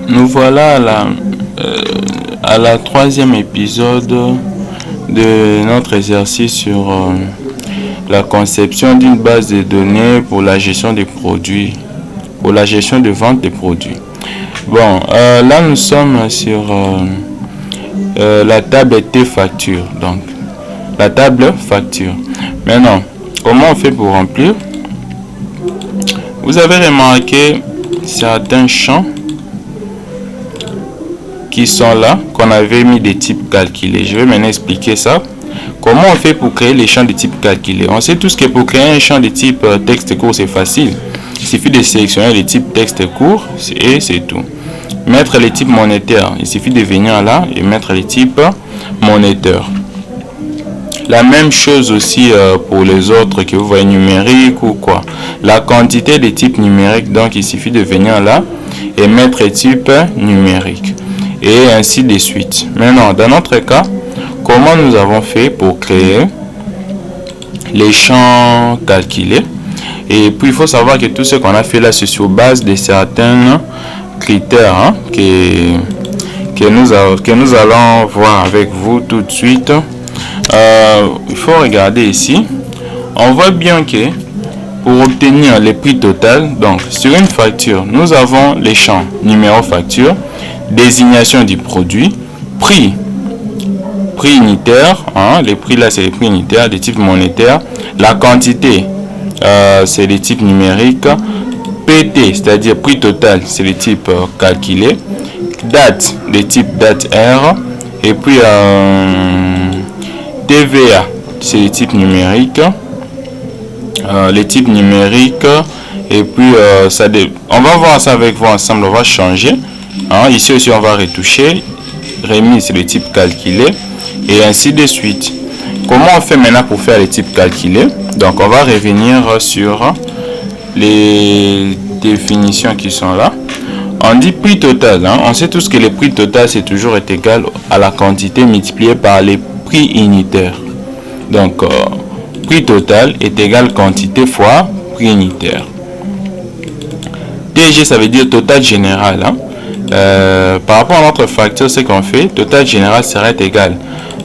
Nous voilà à la troisième épisode de notre exercice sur la conception d'une base de données pour la gestion des produits, pour la gestion de vente des produits. Bon, là nous sommes sur la table T facture, donc la table facture. Maintenant, comment on fait pour remplir? Vous avez remarqué certains champs qui sont là, qu'on avait mis des types calculés. Je vais maintenant expliquer ça. Comment on fait pour créer les champs de type calculé? On sait tous que pour créer un champ de type texte court, c'est facile. Il suffit de sélectionner les types texte court et c'est tout. Mettre les types monétaires, il suffit de venir là et mettre les types monétaires. La même chose aussi pour les autres que vous voyez numériques ou quoi. La quantité de types numériques, donc il suffit de venir là et mettre type numérique. Et ainsi de suite. Maintenant, dans notre cas, comment nous avons fait pour créer les champs calculés? Et puis il faut savoir que tout ce qu'on a fait là, c'est sur base de certains critères que nous allons voir avec vous tout de suite. Il faut regarder ici. On voit bien que pour obtenir le prix total, donc sur une facture, nous avons les champs numéro facture, désignation du produit, prix unitaire, les prix là c'est les prix unitaires de type monétaire, la quantité c'est les types numériques, PT c'est-à-dire prix total c'est les types calculés, date de type date R, et puis TVA c'est les types numériques, et puis on va voir ça avec vous ensemble, on va changer. Ici aussi on va retoucher, remise c'est le type calculé et ainsi de suite. Comment on fait maintenant pour faire les types calculés? Donc on va revenir sur les définitions qui sont là. On dit prix total, on sait tous que le prix total c'est toujours égal à la quantité multipliée par les prix unitaires. Donc prix total est égal quantité fois prix unitaire. TG ça veut dire total général. Par rapport à notre facture, ce qu'on fait, total général serait égal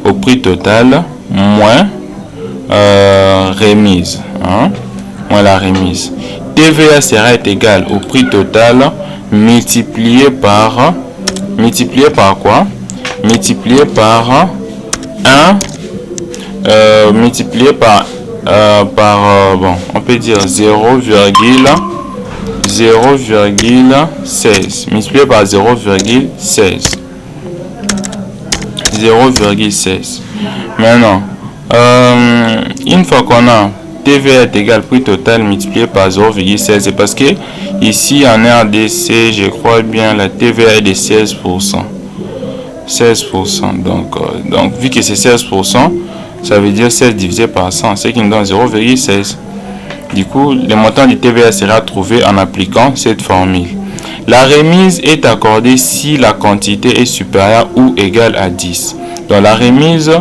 au prix total moins remise, moins la remise. TVA serait égal au prix total multiplié par quoi? Multiplié par 1, multiplié par bon, on peut dire 0,16 multiplié par 0,16. Maintenant, une fois qu'on a TVA est égal prix total multiplié par 0,16, c'est parce que ici en RDC, je crois bien la TVA est de 16%. Donc vu que c'est 16%, ça veut dire 16 divisé par 100, ce qui nous donne 0,16. Du coup, le montant du TVA sera trouvé en appliquant cette formule. La remise est accordée si la quantité est supérieure ou égale à 10. Donc la remise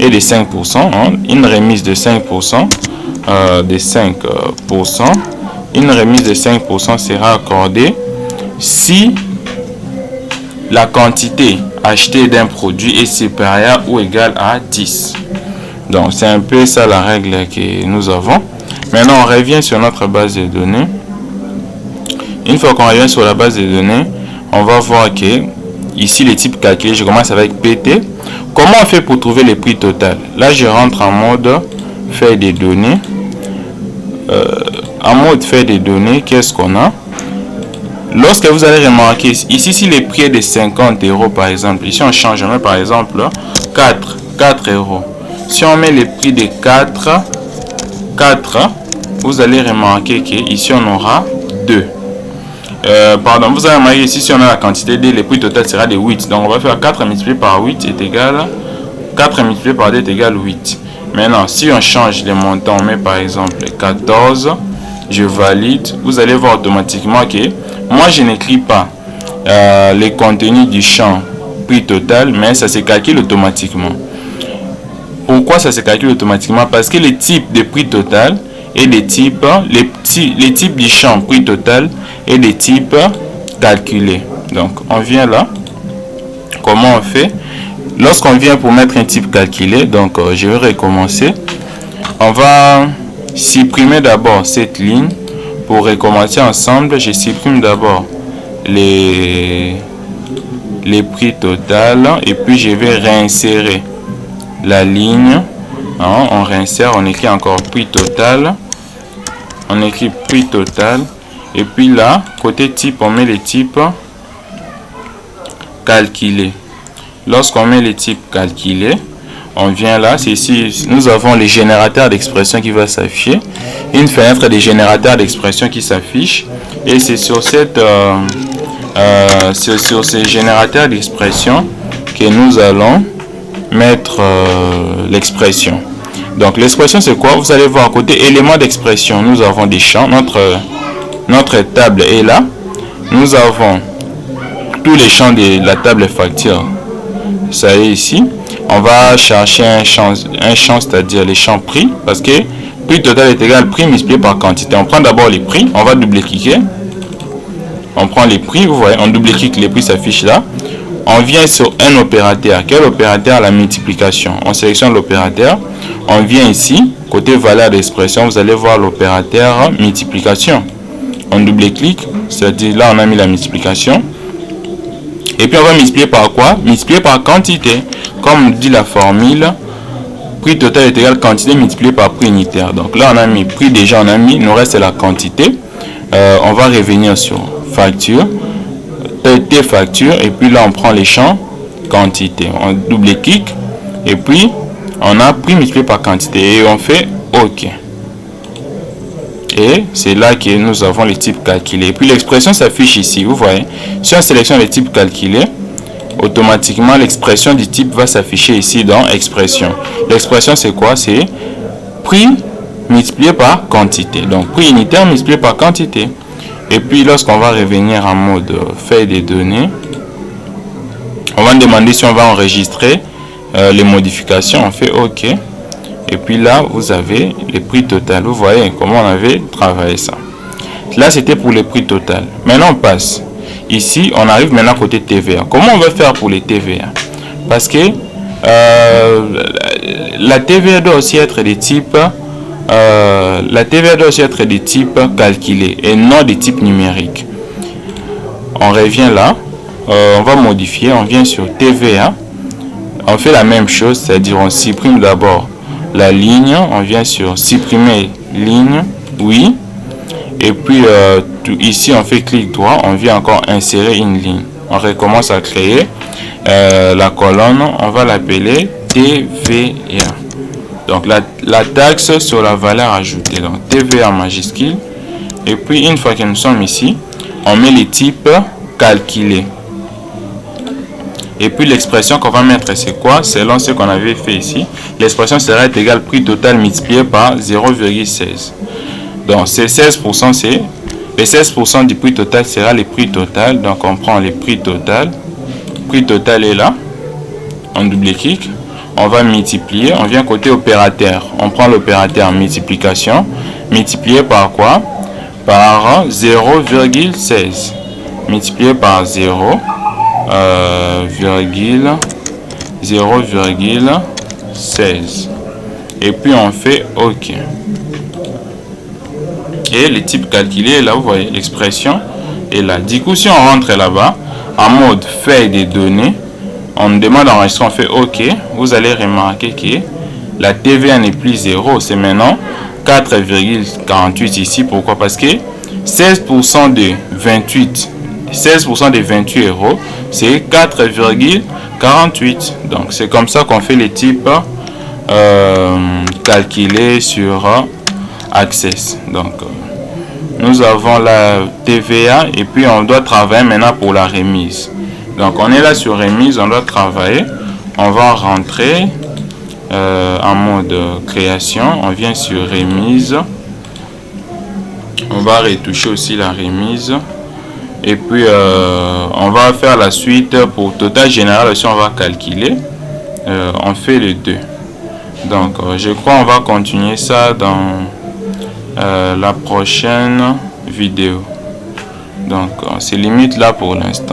est de 5%. Une remise de 5%, une remise de 5% sera accordée si la quantité achetée d'un produit est supérieure ou égale à 10. Donc c'est un peu ça la règle que nous avons. Maintenant, on revient sur notre base de données. Une fois qu'on revient sur la base de données, on va voir que ici les types calculés, je commence avec PT. Comment on fait pour trouver le prix total? Là, je rentre en mode feuille des données. En mode feuille des données, qu'est-ce qu'on a? Lorsque vous allez remarquer ici, si le prix est de 50 € par exemple, ici on change, on met par exemple 4 €. Si on met le prix de 4, vous allez remarquer qu'ici on aura 2. Vous allez remarquer ici si on a la quantité D, le prix total sera de 8. Donc on va faire 4 multiplié par 8 est égal 4 multiplié par D est égal 8. Maintenant, si on change les montants, on met par exemple 14, je valide, vous allez voir automatiquement que moi je n'écris pas les contenus du champ prix total, mais ça se calcule automatiquement. Pourquoi ça se calcule automatiquement? Parce que les types de prix total et les types du champ prix total et des types calculer. Donc on vient là. Comment on fait? Lorsqu'on vient pour mettre un type calculé, donc je vais recommencer. On va supprimer d'abord cette ligne. Pour recommencer ensemble, je supprime d'abord les prix total et puis je vais réinsérer la ligne. On réinsère, on écrit encore prix total. On écrit prix total. Et puis là, côté type, on met les types calculés. Lorsqu'on met les types calculés, on vient là, c'est ici, nous avons les générateurs d'expression qui va s'afficher. Une fenêtre des générateurs d'expression qui s'affiche. Et c'est sur cette sur ces générateurs d'expression que nous allons mettre l'expression. Donc l'expression c'est quoi? Vous allez voir côté éléments d'expression, nous avons des champs. Notre table est là. Nous avons tous les champs de la table facture. Ça est ici. On va chercher un champ, c'est-à-dire les champs prix, parce que prix total est égal à prix multiplié par quantité. On prend d'abord les prix, on va double-cliquer. On prend les prix, vous voyez, on double-clique, les prix s'affichent là. On vient sur un opérateur. Quel opérateur? La multiplication. On sélectionne l'opérateur. On vient ici, côté valeur d'expression, vous allez voir l'opérateur multiplication. On double-clique, c'est-à-dire là on a mis la multiplication. Et puis on va multiplier par quoi? Multiplier par quantité. Comme dit la formule, prix total est égal à quantité multiplié par prix unitaire. Donc là on a mis prix, déjà on a mis, il nous reste la quantité. On va revenir sur facture, T facture, et puis là on prend les champs quantité. On double-clique et puis on a prix multiplié par quantité et on fait OK. Et c'est là que nous avons les types calculés. Et puis l'expression s'affiche ici, vous voyez. Si on sélectionne les types calculés, automatiquement l'expression du type va s'afficher ici dans expression. L'expression c'est quoi? C'est prix multiplié par quantité. Donc prix unitaire multiplié par quantité. Et puis lorsqu'on va revenir en mode feuille des données, on va demander si on va enregistrer les modifications. On fait OK. Et puis là, vous avez les prix total. Vous voyez comment on avait travaillé ça. Là, c'était pour les prix total. Maintenant, on passe. Ici, on arrive maintenant côté TVA. Comment on va faire pour les TVA? Parce que la TVA doit aussi être des types calculés et non des types numériques. On revient là. On va modifier. On vient sur TVA. On fait la même chose, c'est-à-dire on supprime d'abord la ligne, on vient sur supprimer ligne, oui, et puis ici on fait clic droit, on vient encore insérer une ligne. On recommence à créer la colonne, on va l'appeler TVA. Donc la taxe sur la valeur ajoutée, donc TVA majuscule. Et puis une fois que nous sommes ici, on met les types calculés. Et puis l'expression qu'on va mettre c'est quoi? Selon ce qu'on avait fait ici, l'expression sera égale prix total multiplié par 0,16. Donc c'est 16%, c'est les 16% du prix total sera le prix total. Donc on prend le prix total. Prix total est là. On double-clique. On va multiplier. On vient côté opérateur. On prend l'opérateur multiplication. Multiplié par quoi? Par 0,16. Multiplié par 0,16 et puis on fait OK. Et le type calculé là, vous voyez l'expression est là. Du coup, si on rentre là-bas en mode feuille des données, on demande d'enregistrer, on fait OK. Vous allez remarquer que la TVA n'est plus 0, c'est maintenant 4,48 ici. Pourquoi? Parce que 16% de 28 euros, c'est 4,48. Donc c'est comme ça qu'on fait les types calculés sur Access. Donc nous avons la TVA et puis on doit travailler maintenant pour la remise. Donc on est là sur remise, on doit travailler. On va rentrer en mode création. On vient sur remise. On va retoucher aussi la remise. Et puis on va faire la suite pour total général aussi, on va calculer. On fait les deux. Donc je crois on va continuer ça dans la prochaine vidéo. Donc, on se limite là pour l'instant.